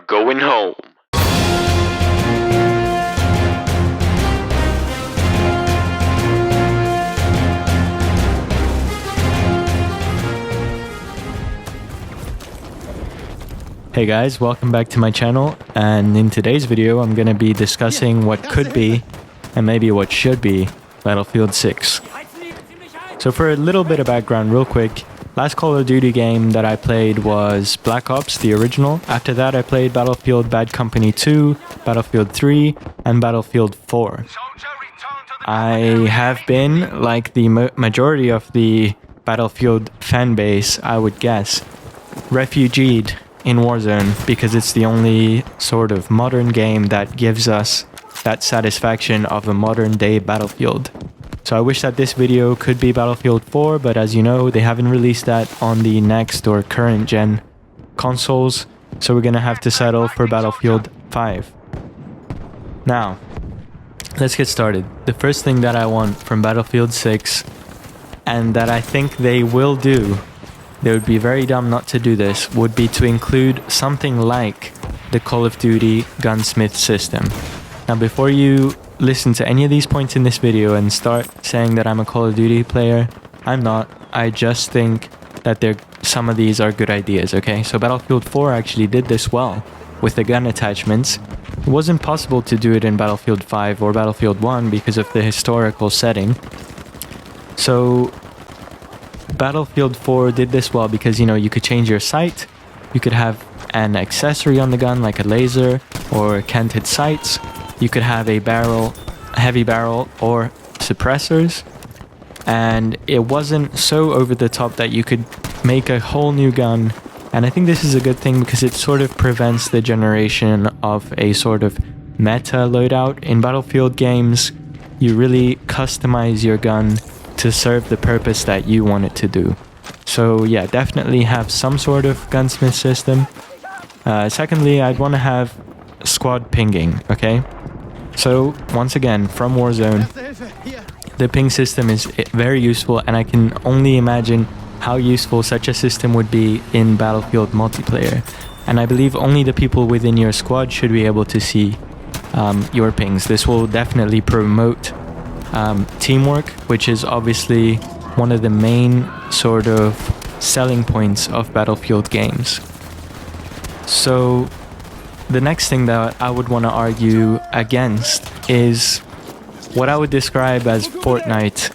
going home. Hey guys, welcome back to my channel, and in today's video I'm going to be discussing what could be, and maybe what should be, Battlefield 6. So for a little bit of background real quick, last Call of Duty game that I played was Black Ops, the original. After that I played Battlefield Bad Company 2, Battlefield 3, and Battlefield 4. I have been, like the majority of the Battlefield fan base, I would guess, refugeed in Warzone because it's the only sort of modern game that gives us that satisfaction of a modern day Battlefield. So I wish that this video could be Battlefield 4, but as you know, they haven't released that on the next or current gen consoles, so we're gonna have to settle for Battlefield 5. Now, let's get started. The first thing that I want from Battlefield 6, and that I think they will do, they would be very dumb not to do this, would be to include something like the Call of Duty gunsmith system. Now before you listen to any of these points in this video and start saying that I'm a Call of Duty player, I'm not. I just think that some of these are good ideas, okay? So Battlefield 4 actually did this well with the gun attachments. It wasn't possible to do it in Battlefield 5 or Battlefield 1 because of the historical setting. So Battlefield 4 did this well because, you know, you could change your sight, you could have an accessory on the gun like a laser or canted sights, you could have a barrel, heavy barrel, or suppressors, and it wasn't so over the top that you could make a whole new gun. And I think this is a good thing because it sort of prevents the generation of a sort of meta loadout. In Battlefield games, you really customize your gun to serve the purpose that you want it to do. So yeah, definitely have some sort of gunsmith system. Secondly, I'd want to have squad pinging, okay? So once again, from Warzone, the ping system is very useful, and I can only imagine how useful such a system would be in Battlefield multiplayer. And I believe only the people within your squad should be able to see your pings. This will definitely promote teamwork, which is obviously one of the main sort of selling points of Battlefield games. So the next thing that I would want to argue against is what I would describe as Fortnite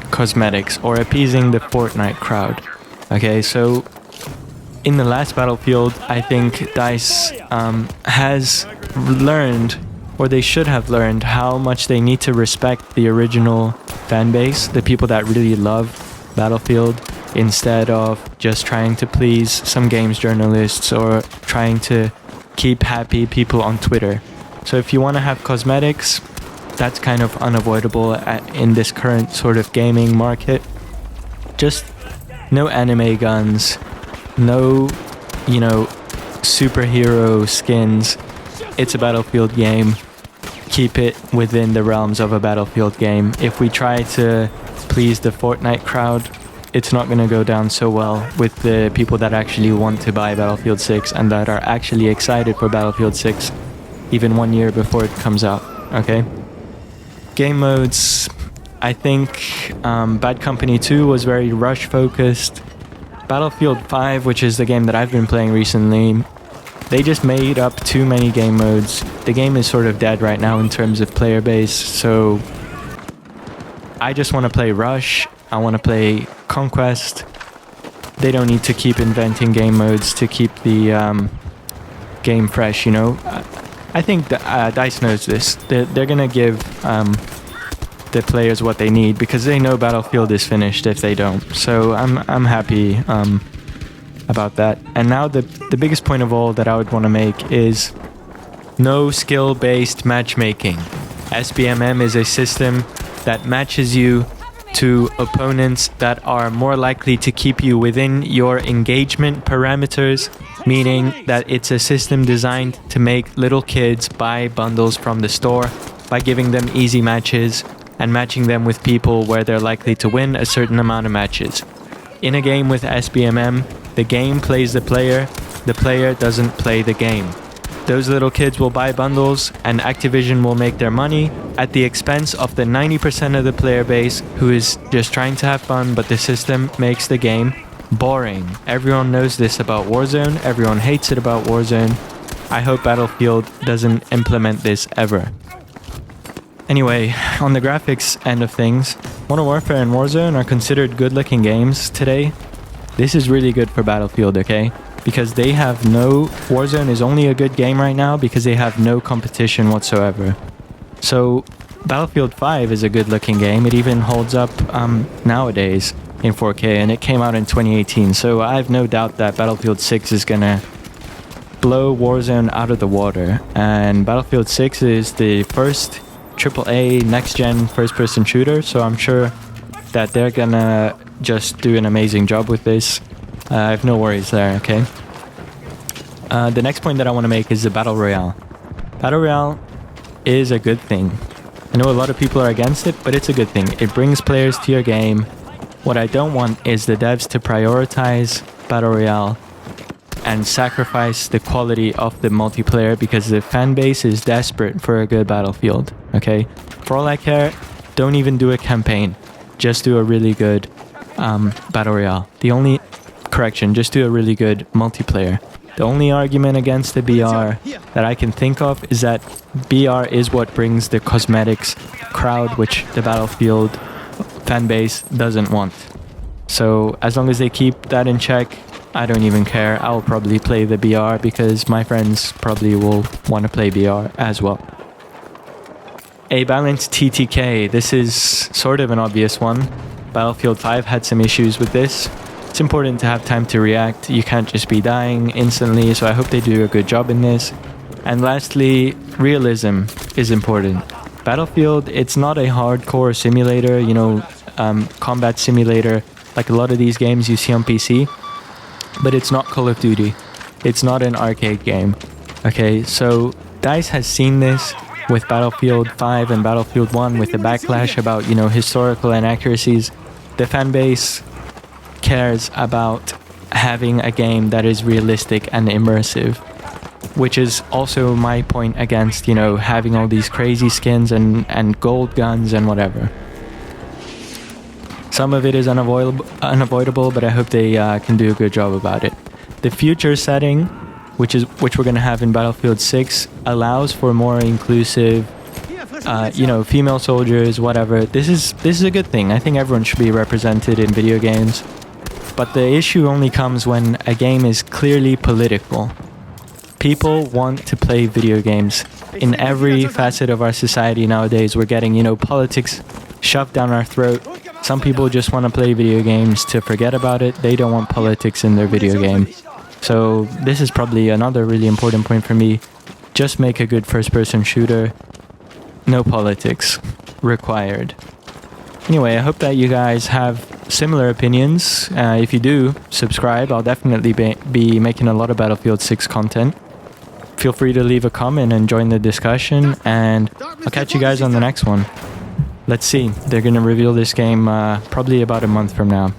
cosmetics, or appeasing the Fortnite crowd. Okay, so in the last Battlefield, I think DICE has learned, or they should have learned, how much they need to respect the original fan base, the people that really love Battlefield, instead of just trying to please some games journalists or trying to keep happy people on Twitter. So if you want to have cosmetics, that's kind of unavoidable in this current sort of gaming market. Just no anime guns, no, you know, superhero skins. It's a Battlefield game. Keep it within the realms of a Battlefield game. If we try to please the Fortnite crowd, it's not going to go down so well with the people that actually want to buy Battlefield 6 and that are actually excited for Battlefield 6 even 1 year before it comes out, okay? Game modes, I think Bad Company 2 was very rush focused. Battlefield 5, which is the game that I've been playing recently, they just made up too many game modes. The game is sort of dead right now in terms of player base, so I just want to play Rush, I want to play Conquest. They don't need to keep inventing game modes to keep the game fresh, you know. I think DICE knows this. They're gonna give the players what they need because they know Battlefield is finished if they don't. So I'm happy about that. And now the biggest point of all that I would want to make is no skill-based matchmaking. SBMM is a system that matches you to opponents that are more likely to keep you within your engagement parameters, meaning that it's a system designed to make little kids buy bundles from the store by giving them easy matches and matching them with people where they're likely to win a certain amount of matches. In a game with SBMM, the game plays the player, the player doesn't play the game. Those little kids will buy bundles and Activision will make their money at the expense of the 90% of the player base who is just trying to have fun, but the system makes the game boring. Everyone knows this about Warzone. Everyone hates it about Warzone. I hope Battlefield doesn't implement this ever. Anyway, on the graphics end of things, Modern Warfare and Warzone are considered good-looking games today. This is really good for Battlefield, okay? Because they have no... Warzone is only a good game right now because they have no competition whatsoever. So, Battlefield 5 is a good-looking game. It even holds up nowadays in 4K, and it came out in 2018. So, I have no doubt that Battlefield 6 is gonna blow Warzone out of the water. And Battlefield 6 is the first AAA next-gen first-person shooter, so I'm sure that they're gonna just do an amazing job with this. I have no worries there, okay? The next point that I want to make is the Battle Royale. Battle Royale is a good thing. I know a lot of people are against it, but it's a good thing. It brings players to your game. What I don't want is the devs to prioritize Battle Royale and sacrifice the quality of the multiplayer because the fan base is desperate for a good Battlefield, okay? For all I care, don't even do a campaign. Just do a really good Battle Royale. Just do a really good multiplayer. The only argument against the BR that I can think of is that BR is what brings the cosmetics crowd, which the Battlefield fan base doesn't want. So as long as they keep that in check, I don't even care. I'll probably play the BR because my friends probably will want to play BR as well. A balanced TTK. This is sort of an obvious one. Battlefield 5 had some issues with this. It's important to have time to react. You can't just be dying instantly, so I hope they do a good job in this. And lastly, realism is important. Battlefield, it's not a hardcore simulator, you know, combat simulator, like a lot of these games you see on PC, but it's not Call of Duty. It's not an arcade game. Okay, so DICE has seen this with Battlefield 5 and Battlefield 1 with the backlash about, you know, historical inaccuracies. The fan base cares about having a game that is realistic and immersive, which is also my point against, you know, having all these crazy skins and gold guns and whatever. Some of it is unavoidable, but I hope they can do a good job about it. The future setting, which we're going to have in Battlefield 6, allows for more inclusive, you know, female soldiers, whatever. This is a good thing. I think everyone should be represented in video games. But the issue only comes when a game is clearly political. People want to play video games. In every facet of our society nowadays, we're getting, you know, politics shoved down our throat. Some people just want to play video games to forget about it. They don't want politics in their video game. So this is probably another really important point for me. Just make a good first-person shooter. No politics required. Anyway, I hope that you guys have similar opinions. If you do, subscribe. I'll definitely be making a lot of Battlefield 6 content. Feel free to leave a comment and join the discussion, and I'll catch you guys on the next one. Let's see. They're going to reveal this game probably about a month from now.